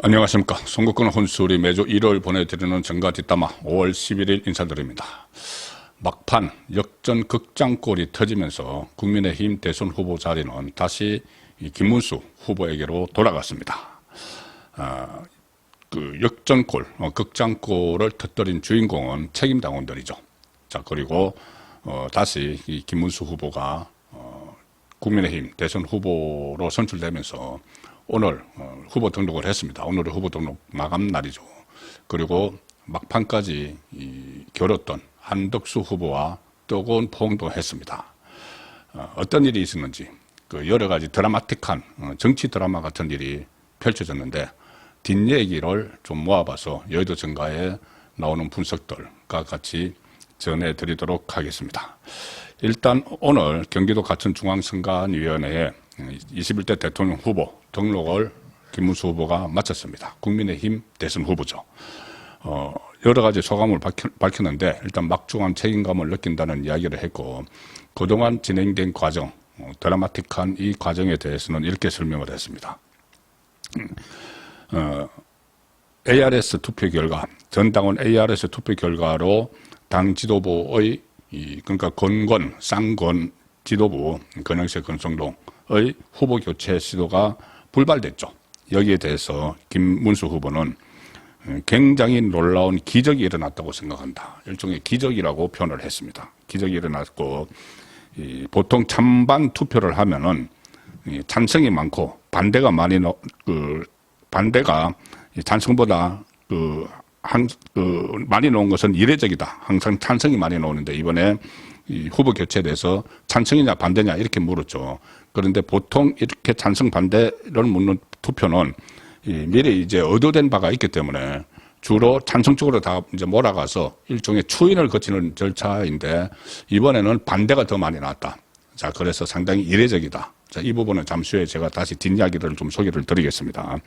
안녕하십니까. 송국근 혼술이 매주 일요일 보내드리는 정가 뒷담화 5월 11일 인사드립니다. 막판 역전 극장골이 터지면서 국민의힘 대선 후보 자리는 다시 김문수 후보에게로 돌아갔습니다. 그 역전골, 극장골을 터뜨린 주인공은 책임 당원들이죠. 자, 그리고 다시 이 김문수 후보가 국민의힘 대선 후보로 선출되면서 오늘 후보 등록을 했습니다. 오늘이 후보 등록 마감 날이죠. 그리고 막판까지 겨뤘던 한덕수 후보와 뜨거운 포옹도 했습니다. 어떤 일이 있었는지 그 여러 가지 드라마틱한 정치 드라마 같은 일이 펼쳐졌는데 뒷얘기를 좀 모아봐서 여의도 정가에 나오는 분석들과 같이 전해드리도록 하겠습니다. 일단 오늘 경기도 가천중앙선관위원회에 21대 대통령 후보 등록을 김문수 후보가 마쳤습니다. 국민의힘 대선 후보죠. 여러 가지 소감을 밝혔는데 일단 막중한 책임감을 느낀다는 이야기를 했고 그동안 진행된 과정, 드라마틱한 이 과정에 대해서는 이렇게 설명을 했습니다. ARS 투표 결과, 전 당원 ARS 투표 결과로 당 지도부의 그러니까 건권, 쌍권 지도부 권영세, 권성동의 후보 교체 시도가 불발됐죠. 여기에 대해서 김문수 후보는 굉장히 놀라운 기적이 일어났다고 생각한다. 일종의 기적이라고 표현을 했습니다. 기적이 일어났고 보통 찬반 투표를 하면은 찬성이 많고 반대가 많이 반대가 찬성보다 많이 나온 것은 이례적이다. 항상 찬성이 많이 나오는데 이번에 이 후보 교체에 대해서 찬성이냐 반대냐 이렇게 물었죠. 그런데 보통 이렇게 찬성 반대를 묻는 투표는 미리 이제 의도된 바가 있기 때문에 주로 찬성 쪽으로 다 이제 몰아가서 일종의 추인을 거치는 절차인데 이번에는 반대가 더 많이 나왔다. 자, 그래서 상당히 이례적이다. 자, 이 부분은 잠시 후에 제가 다시 뒷이야기를 좀 소개를 드리겠습니다.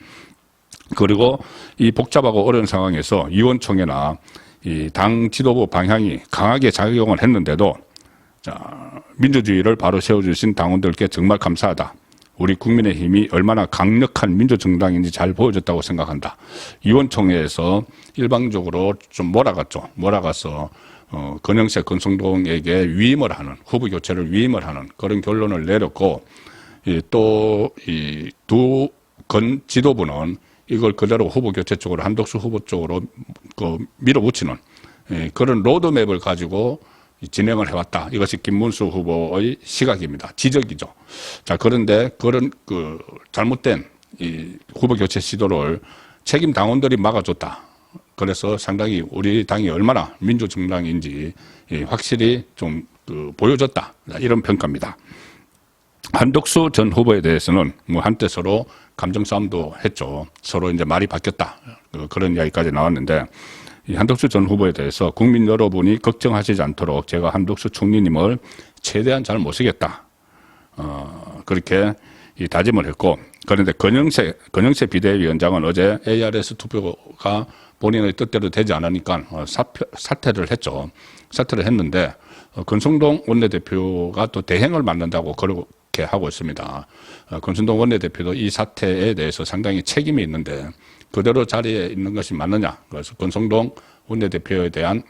그리고 이 복잡하고 어려운 상황에서 의원총회나 이 당 지도부 방향이 강하게 작용을 했는데도 자, 민주주의를 바로 세워주신 당원들께 정말 감사하다. 우리 국민의힘이 얼마나 강력한 민주정당인지 잘 보여줬다고 생각한다. 의원총회에서 일방적으로 좀 몰아갔죠. 몰아가서 권영세, 권성동에게 위임을 하는, 후보 교체를 위임을 하는 그런 결론을 내렸고 또 이 두 권 지도부는 이걸 그대로 후보 교체 쪽으로 한덕수 후보 쪽으로 밀어붙이는 그런 로드맵을 가지고 진행을 해왔다. 이것이 김문수 후보의 시각입니다. 지적이죠. 자, 그런데 그런 잘못된 이 후보 교체 시도를 책임 당원들이 막아줬다. 그래서 상당히 우리 당이 얼마나 민주정당인지 확실히 좀 보여줬다. 이런 평가입니다. 한덕수 전 후보에 대해서는 뭐 한때 서로 감정 싸움도 했죠. 서로 이제 말이 바뀌었다. 그런 이야기까지 나왔는데 이 한덕수 전 후보에 대해서 국민 여러분이 걱정하시지 않도록 제가 한덕수 총리님을 최대한 잘 모시겠다. 그렇게 다짐을 했고 그런데 권영세 비대위원장은 어제 ARS 투표가 본인의 뜻대로 되지 않으니까 사퇴를 했죠. 사퇴를 했는데 권성동 원내대표가 또 대행을 맡는다고 그렇게 하고 있습니다. 권성동 원내대표도 이 사태에 대해서 상당히 책임이 있는데 그대로 자리에 있는 것이 맞느냐. 그래서 권성동 원내대표에 대한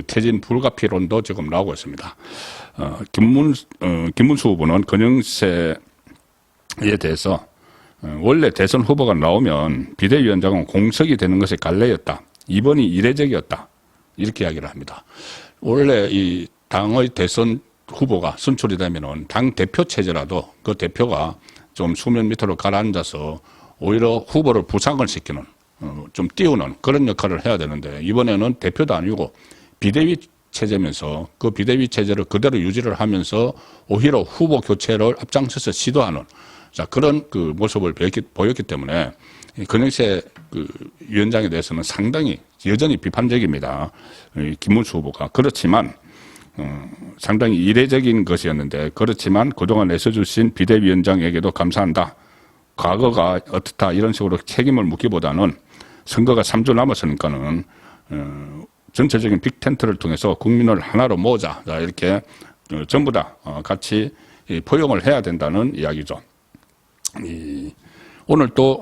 퇴진 불가피론도 지금 나오고 있습니다. 김문수 후보는 권영세에 대해서 원래 대선 후보가 나오면 비대위원장은 공석이 되는 것이 관례였다. 이번이 이례적이었다. 이렇게 이야기를 합니다. 원래 이 당의 대선 후보가 선출이 되면은 당 대표 체제라도 그 대표가 좀 수면 밑으로 가라앉아서 오히려 후보를 부상을 시키는 좀 띄우는 그런 역할을 해야 되는데 이번에는 대표도 아니고 비대위 체제면서 그 비대위 체제를 그대로 유지를 하면서 오히려 후보 교체를 앞장서서 시도하는 자 그런 모습을 보였기 때문에 권영세 위원장에 대해서는 상당히 여전히 비판적입니다. 김문수 후보가 그렇지만 상당히 이례적인 것이었는데 그렇지만 그동안 애써주신 비대위원장에게도 감사한다. 과거가 어떻다 이런 식으로 책임을 묻기보다는 선거가 3주 남았으니까는 전체적인 빅텐트를 통해서 국민을 하나로 모으자 이렇게 전부 다 같이 포용을 해야 된다는 이야기죠. 오늘 또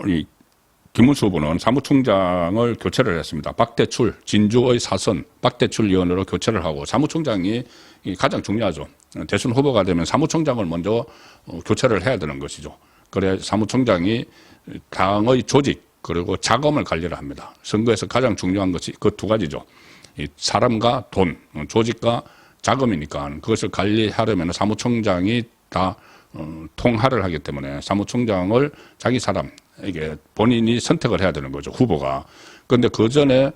김문수 후보는 사무총장을 교체를 했습니다. 박대출, 진주의 사선, 박대출 의원으로 교체를 하고 사무총장이 가장 중요하죠. 대선 후보가 되면 사무총장을 먼저 교체를 해야 되는 것이죠. 그래 사무총장이 당의 조직 그리고 자금을 관리를 합니다. 선거에서 가장 중요한 것이 그 두 가지죠. 사람과 돈, 조직과 자금이니까 그것을 관리하려면 사무총장이 다 통할을 하기 때문에 사무총장을 자기 사람에게 본인이 선택을 해야 되는 거죠. 후보가. 그런데 그 전에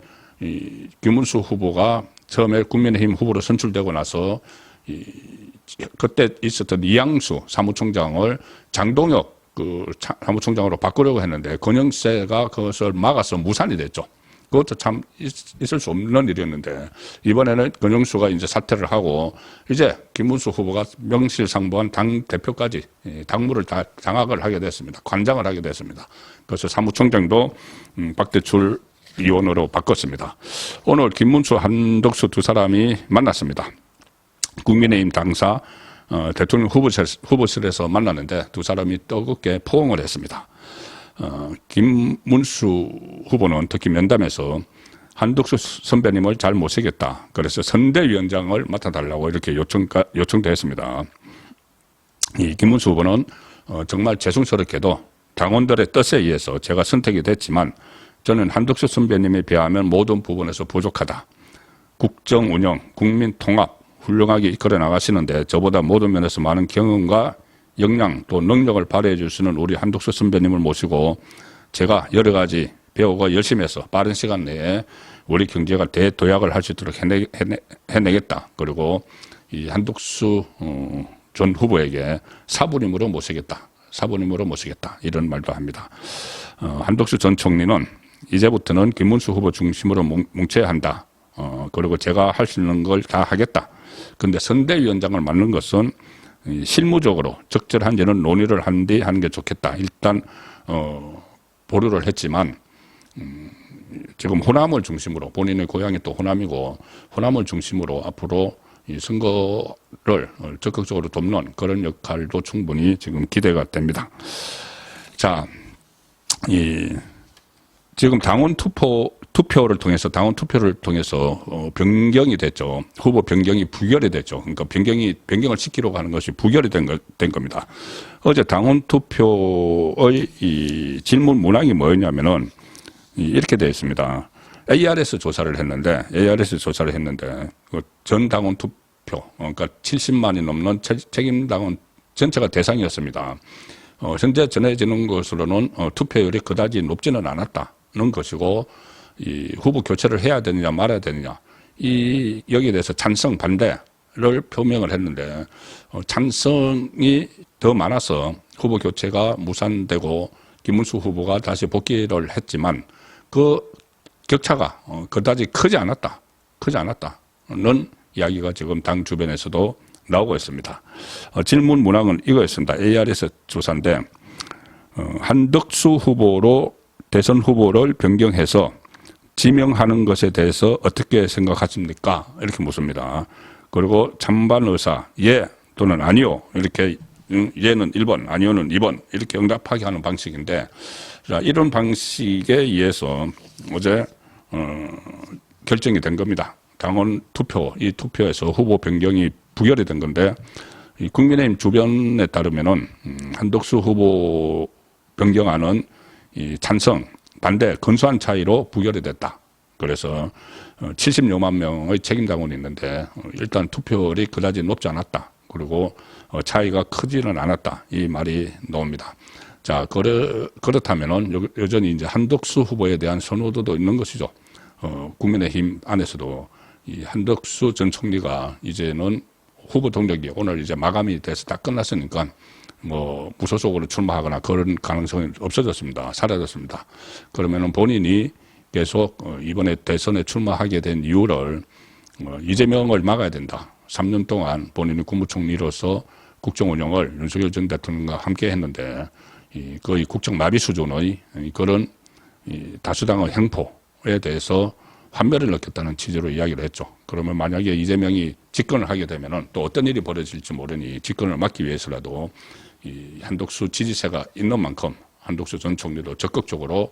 김문수 후보가 처음에 국민의힘 후보로 선출되고 나서 그때 있었던 이양수 사무총장을 장동혁 사무총장으로 바꾸려고 했는데 권영세가 그것을 막아서 무산이 됐죠. 그것도 참 있을 수 없는 일이었는데 이번에는 권영수가 이제 사퇴를 하고 이제 김문수 후보가 명실상부한 당 대표까지 당무를 다 장악을 하게 됐습니다. 관장을 하게 됐습니다. 그래서 사무총장도 박대출 의원으로 바꿨습니다. 오늘 김문수, 한덕수 두 사람이 만났습니다. 국민의힘 당사 대통령 후보실에서 만났는데 두 사람이 뜨겁게 포옹을 했습니다. 김문수 후보는 특히 면담에서 한덕수 선배님을 잘 모시겠다. 그래서 선대위원장을 맡아달라고 이렇게 요청도 했습니다. 이 김문수 후보는 정말 죄송스럽게도 당원들의 뜻에 의해서 제가 선택이 됐지만 저는 한덕수 선배님에 비하면 모든 부분에서 부족하다. 국정 운영, 국민 통합 훌륭하게 이끌어 나가시는데 저보다 모든 면에서 많은 경험과 역량 또 능력을 발휘해 줄 수 있는 우리 한덕수 선배님을 모시고 제가 여러 가지 배우고 열심히 해서 빠른 시간 내에 우리 경제가 대도약을 할 수 있도록 해내겠다. 그리고 이 한덕수 전 후보에게 사부님으로 모시겠다. 사부님으로 모시겠다. 이런 말도 합니다. 한덕수 전 총리는 이제부터는 김문수 후보 중심으로 뭉쳐야 한다. 그리고 제가 할 수 있는 걸 다 하겠다. 그런데 선대위원장을 맡는 것은 실무적으로 적절한지는 논의를 한 뒤 하는 게 좋겠다. 일단 보류를 했지만 지금 호남을 중심으로 본인의 고향이 또 호남이고 호남을 중심으로 앞으로 이 선거를 적극적으로 돕는 그런 역할도 충분히 지금 기대가 됩니다. 자, 지금 당원 투표를 통해서 변경이 됐죠. 후보 변경이 부결이 됐죠. 그러니까 변경을 시키려고 하는 것이 부결이 된 겁니다. 어제 당원 투표의 이 질문 문항이 뭐였냐면은 이렇게 되어 있습니다. ARS 조사를 했는데 전 당원 투표 그러니까 70만이 넘는 책임 당원 전체가 대상이었습니다. 현재 전해지는 것으로는 투표율이 그다지 높지는 않았다는 것이고 이 후보 교체를 해야 되느냐 말아야 되느냐 여기에 대해서 찬성 반대를 표명을 했는데 찬성이 더 많아서 후보 교체가 무산되고 김문수 후보가 다시 복귀를 했지만 그 격차가 그다지 크지 않았다는 이야기가 지금 당 주변에서도 나오고 있습니다. 질문 문항은 이거였습니다. ARS 조사인데 한덕수 후보로 대선 후보를 변경해서 지명하는 것에 대해서 어떻게 생각하십니까? 이렇게 묻습니다. 그리고 찬반 의사 예 또는 아니요 이렇게 예는 1번 아니요는 2번 이렇게 응답하게 하는 방식인데 자, 이런 방식에 의해서 어제 결정이 된 겁니다. 당원 투표 이 투표에서 후보 변경이 부결이 된 건데 이 국민의힘 주변에 따르면은 한덕수 후보 변경안은 이 찬성 반대 근소한 차이로 부결이 됐다. 그래서 70여만 명의 책임당원이 있는데 일단 투표율이 그다지 높지 않았다. 그리고 차이가 크지는 않았다. 이 말이 나옵니다. 자, 그렇다면은 여전히 이제 한덕수 후보에 대한 선호도도 있는 것이죠. 국민의힘 안에서도 이 한덕수 전 총리가 이제는 후보 동력이 오늘 이제 마감이 돼서 다 끝났으니까 뭐 무소속으로 출마하거나 그런 가능성이 없어졌습니다. 사라졌습니다. 그러면은 본인이 계속 이번에 대선에 출마하게 된 이유를 이재명을 막아야 된다. 3년 동안 본인이 국무총리로서 국정 운영을 윤석열 전 대통령과 함께 했는데 거의 국정 마비 수준의 그런 다수당의 행포에 대해서 환멸을 느꼈다는 취지로 이야기를 했죠. 그러면 만약에 이재명이 집권을 하게 되면은 또 어떤 일이 벌어질지 모르니 집권을 막기 위해서라도 이 한덕수 지지세가 있는 만큼 한덕수 전 총리도 적극적으로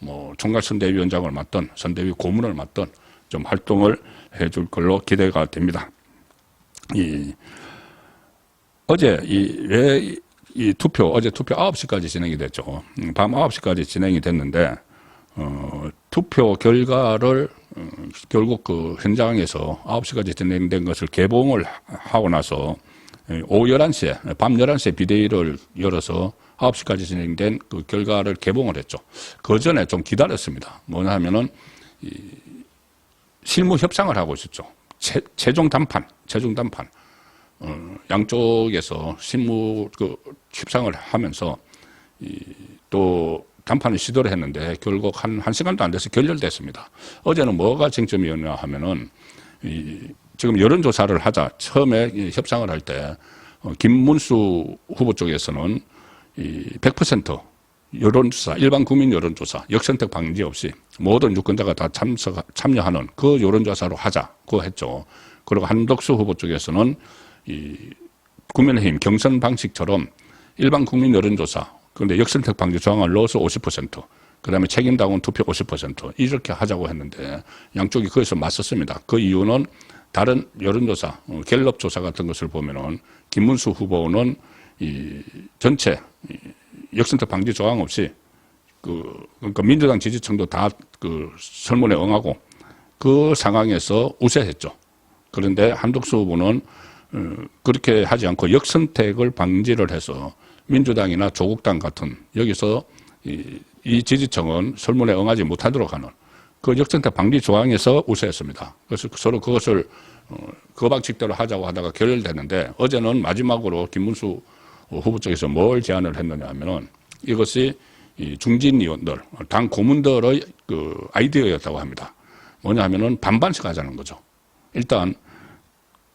뭐 총괄선대위원장을 맡던 선대위 고문을 맡던 좀 활동을 해줄 걸로 기대가 됩니다. 어제 어제 투표 9시까지 진행이 됐죠. 밤 9시까지 진행이 됐는데, 투표 결과를, 결국 그 현장에서 9시까지 진행된 것을 개봉을 하고 나서, 오후 11시에, 밤 11시에 비대위를 열어서 9시까지 진행된 그 결과를 개봉을 했죠. 그 전에 좀 기다렸습니다. 뭐냐 하면은, 실무 협상을 하고 있었죠. 최종 담판. 양쪽에서 실무 협상을 하면서 또 담판을 시도를 했는데 결국 한 시간도 안 돼서 결렬됐습니다. 어제는 뭐가 쟁점이었냐 하면은 지금 여론조사를 하자. 처음에 협상을 할 때 김문수 후보 쪽에서는 100% 여론조사, 일반 국민 여론조사, 역선택 방지 없이 모든 유권자가 다 참여하는 그 여론조사로 하자고 했죠. 그리고 한덕수 후보 쪽에서는 국민의힘 경선 방식처럼 일반 국민 여론조사, 그런데 역선택 방지 조항을 넣어서 50%, 그 다음에 책임당원 투표 50% 이렇게 하자고 했는데 양쪽이 거기서 맞섰습니다. 그 이유는 다른 여론조사, 갤럽 조사 같은 것을 보면은 김문수 후보는 전체 역선택 방지 조항 없이 그러니까 민주당 지지층도 다 그 설문에 응하고 그 상황에서 우세했죠. 그런데 한덕수 후보는 그렇게 하지 않고 역선택을 방지를 해서 민주당이나 조국당 같은 여기서 이 지지층은 설문에 응하지 못하도록 하는 그 역선택 방지 조항에서 우세했습니다. 그래서 서로 그것을 그 방식대로 하자고 하다가 결렬됐는데 어제는 마지막으로 김문수 후보 쪽에서 뭘 제안을 했느냐 하면은 이것이 중진 의원들, 당 고문들의 그 아이디어였다고 합니다. 뭐냐 하면은 반반씩 하자는 거죠. 일단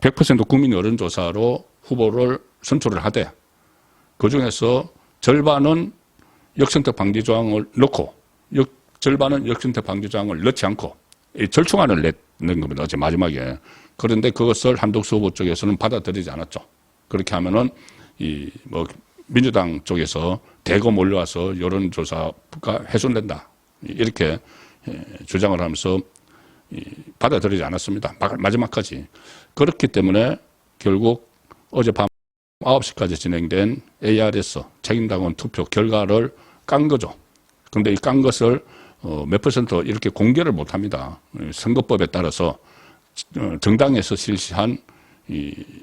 100% 국민 여론조사로 후보를 선출을 하되 그중에서 절반은 역선택 방지 조항을 넣고 절반은 역선택 방지 조항을 넣지 않고 절충안을 낸 겁니다. 어제 마지막에. 그런데 그것을 한덕수 후보 쪽에서는 받아들이지 않았죠. 그렇게 하면은 민주당 쪽에서 대거 몰려와서 여론조사가 훼손된다. 이렇게 주장을 하면서 받아들이지 않았습니다. 마지막까지. 그렇기 때문에 결국 어젯밤 9시까지 진행된 ARS 책임당원 투표 결과를 깐 거죠. 그런데 이 깐 것을 몇 퍼센트 이렇게 공개를 못 합니다. 선거법에 따라서 정당에서 실시한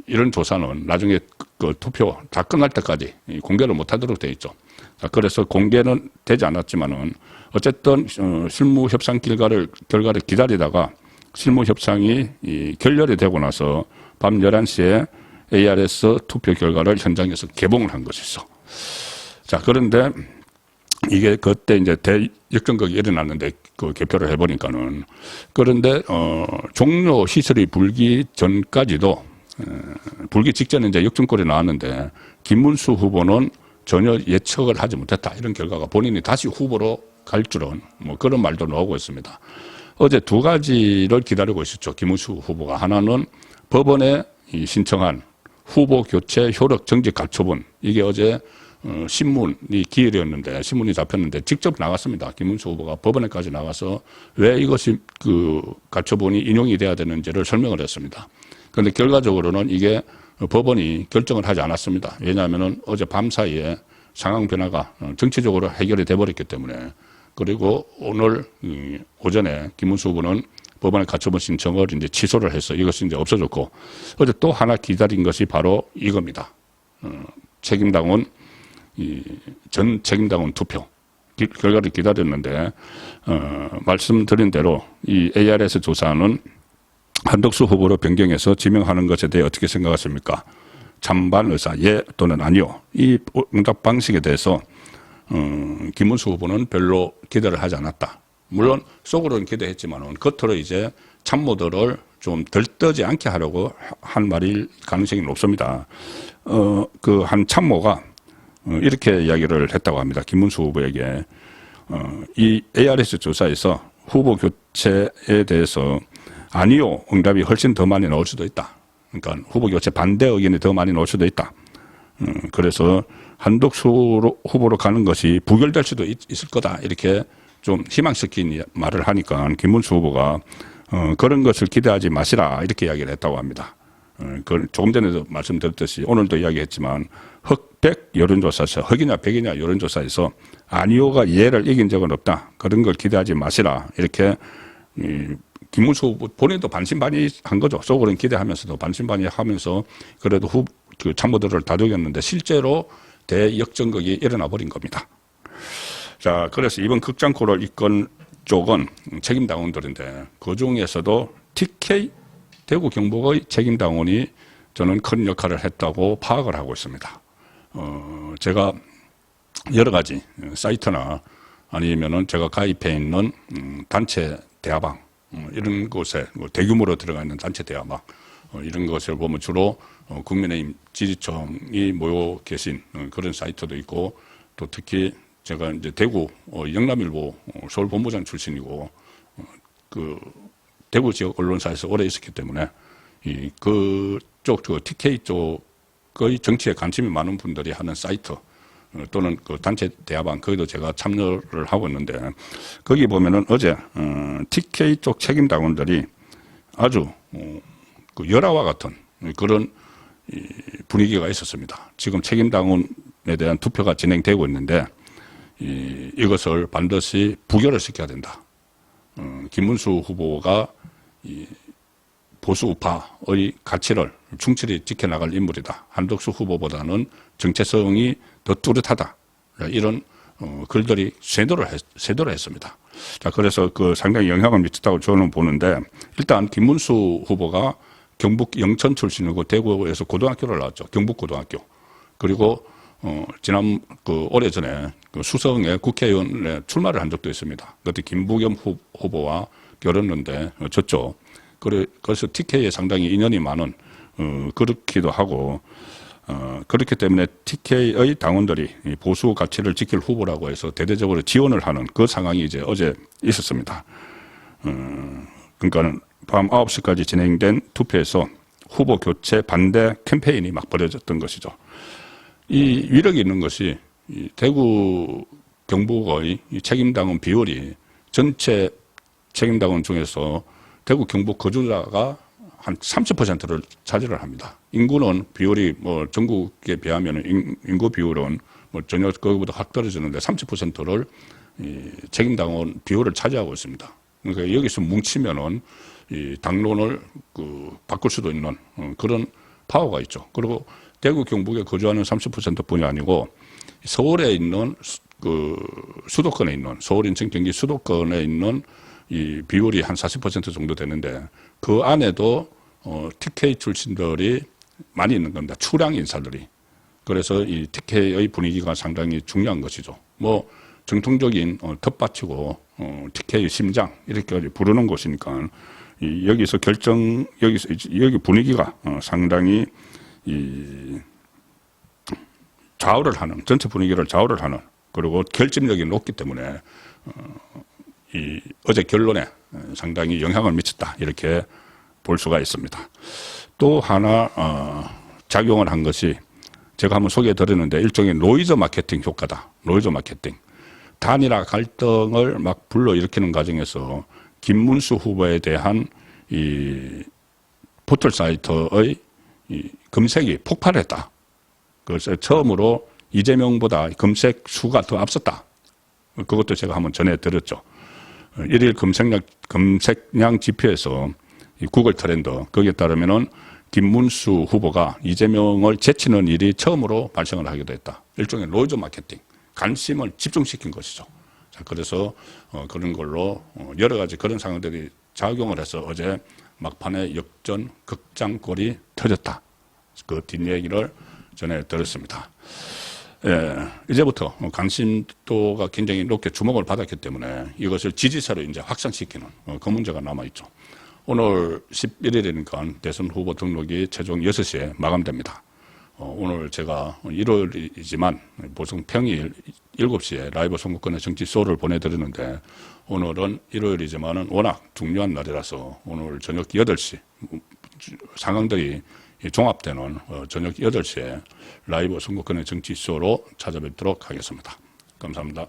이런 조사는 나중에 그 투표 다 끝날 때까지 공개를 못 하도록 되어 있죠. 그래서 공개는 되지 않았지만은 어쨌든 실무 협상 결과를 기다리다가 실무 협상이 결렬이 되고 나서 밤 11시에 ARS 투표 결과를 현장에서 개봉을 한 것이죠. 자, 그런데 이게 그때 이제 대역전극이 일어났는데 그 개표를 해보니까는 그런데 종료 시설이 불기 전까지도 불기 직전에 이제 역전골이 나왔는데 김문수 후보는 전혀 예측을 하지 못했다. 이런 결과가 본인이 다시 후보로 갈 줄은 뭐 그런 말도 나오고 있습니다. 어제 두 가지를 기다리고 있었죠. 김문수 후보가. 하나는 법원에 신청한 후보 교체 효력 정지 가처분. 이게 어제 신문이 기일이었는데 신문이 잡혔는데 직접 나갔습니다. 김문수 후보가 법원에까지 나가서 왜 이것이 그 가처분이 인용이 돼야 되는지를 설명을 했습니다. 그런데 결과적으로는 이게 법원이 결정을 하지 않았습니다. 왜냐하면 어제 밤 사이에 상황 변화가 정치적으로 해결이 돼버렸기 때문에. 그리고 오늘 오전에 김문수 후보는 법원의 가처분 신청을 이제 취소를 해서 이것이 이제 없어졌고 어제 또 하나 기다린 것이 바로 이겁니다. 책임당원 전 책임당원 투표 결과를 기다렸는데 말씀드린 대로 이 ARS 조사는 한덕수 후보로 변경해서 지명하는 것에 대해 어떻게 생각하십니까? 찬반 의사 예 또는 아니요. 이 응답 방식에 대해서 김문수 후보는 별로 기대를 하지 않았다. 물론 속으로는 기대했지만 겉으로 이제 참모들을 좀 들떠지 않게 하려고 한 말일 가능성이 높습니다. 그 한 참모가 이렇게 이야기를 했다고 합니다. 김문수 후보에게 이 ARS 조사에서 후보 교체에 대해서 아니요 응답이 훨씬 더 많이 나올 수도 있다. 그러니까 후보 교체 반대 의견이 더 많이 나올 수도 있다. 그래서 한덕수 후보로 가는 것이 부결될 수도 있을 거다. 이렇게 좀 희망시킨 말을 하니까 김문수 후보가 그런 것을 기대하지 마시라 이렇게 이야기를 했다고 합니다. 조금 전에도 말씀드렸듯이 오늘도 이야기했지만 흑백 여론조사에서 흑이냐 백이냐 여론조사에서 아니오가 예를 이긴 적은 없다. 그런 걸 기대하지 마시라 이렇게 김문수 후보 본인도 반신반의한 거죠. 속으로는 기대하면서도 반신반의하면서 그래도 그 참모들을 다독였는데 실제로 대역전극이 일어나 버린 겁니다. 자, 그래서 이번 극장코를 이끈 쪽은 책임당원들인데 그 중에서도 TK 대구 경북의 책임당원이 저는 큰 역할을 했다고 파악을 하고 있습니다. 제가 여러 가지 사이트나 아니면은 제가 가입해 있는 단체 대화방 이런 곳에 대규모로 들어가 있는 단체 대화방 이런 것을 보면 주로 국민의힘 지지층이 모여 계신 그런 사이트도 있고 또 특히 제가 이제 대구 영남일보 서울본부장 출신이고 그 대구 지역 언론사에서 오래 있었기 때문에 그쪽 TK 쪽의 정치에 관심이 많은 분들이 하는 사이트 또는 그 단체 대화방 거기도 제가 참여를 하고 있는데 거기 보면은 어제 TK 쪽 책임당원들이 아주 그 열화와 같은 그런 분위기가 있었습니다. 지금 책임당원에 대한 투표가 진행되고 있는데 이것을 반드시 부결을 시켜야 된다. 김문수 후보가 보수 우파의 가치를 충실히 지켜나갈 인물이다. 한덕수 후보보다는 정체성이 더 뚜렷하다. 이런 글들이 쇄도를 했습니다. 자, 그래서 그 상당히 영향을 미쳤다고 저는 보는데 일단 김문수 후보가 경북 영천 출신이고 대구에서 고등학교를 나왔죠. 경북고등학교. 그리고 지난 오래전에 그 수성에 국회의원에 출마를 한 적도 있습니다. 그때 김부겸 후보와 결혼했는데 졌죠. 그래서 TK에 상당히 인연이 많은 그렇기도 하고 그렇기 때문에 TK의 당원들이 보수 가치를 지킬 후보라고 해서 대대적으로 지원을 하는 그 상황이 이제 어제 있었습니다. 그러니까는 밤 9시까지 진행된 투표에서 후보 교체 반대 캠페인이 막 벌어졌던 것이죠. 이 위력이 있는 것이 대구 경북의 책임당원 비율이 전체 책임당원 중에서 대구 경북 거주자가 한 30%를 차지를 합니다. 인구는 비율이 뭐 전국에 비하면 인구 비율은 뭐 전혀 거기보다 확 떨어지는데 30%를 책임당원 비율을 차지하고 있습니다. 그러니까 여기서 뭉치면은 이 당론을 바꿀 수도 있는 그런 파워가 있죠. 그리고 대구 경북에 거주하는 30%뿐이 아니고 서울에 있는 수도권에 있는 서울 인천 경기 수도권에 있는 이 비율이 한 40% 정도 되는데 그 안에도 TK 출신들이 많이 있는 겁니다. 추량 인사들이. 그래서 이 TK의 분위기가 상당히 중요한 것이죠. 뭐 정통적인 텃밭이고 TK의 심장 이렇게 부르는 곳이니까 여기서 여기 분위기가 상당히 좌우를 하는 전체 분위기를 좌우를 하는 그리고 결집력이 높기 때문에 어제 결론에 상당히 영향을 미쳤다 이렇게 볼 수가 있습니다. 또 하나 작용을 한 것이 제가 한번 소개해 드렸는데 일종의 노이즈 마케팅 효과다. 노이즈 마케팅. 단일화 갈등을 막 불러일으키는 과정에서 김문수 후보에 대한 이 포털 사이트의 검색이 폭발했다. 그래서 처음으로 이재명보다 검색 수가 더 앞섰다. 그것도 제가 한번 전해드렸죠. 일일 검색량 지표에서 구글 트렌드 거기에 따르면은 김문수 후보가 이재명을 제치는 일이 처음으로 발생을 하기도 했다. 일종의 노이즈 마케팅, 관심을 집중시킨 것이죠. 자, 그래서 그런 걸로 여러 가지 그런 상황들이 작용을 해서 어제 막판에 역전 극장골이 터졌다. 그 뒷얘기를 전해 들었습니다. 예, 이제부터 관심도가 굉장히 높게 주목을 받았기 때문에 이것을 지지세로 이제 확산시키는 그 문제가 남아있죠. 오늘 11일이니까 대선 후보 등록이 최종 6시에 마감됩니다. 오늘 제가 일요일이지만 보통 평일 7시에 라이브 선거권의 정치 쇼를 보내드리는데 오늘은 일요일이지만 워낙 중요한 날이라서 오늘 저녁 8시 상황들이 종합되는 저녁 8시에 라이브 선거권의 정치 쇼로 찾아뵙도록 하겠습니다. 감사합니다.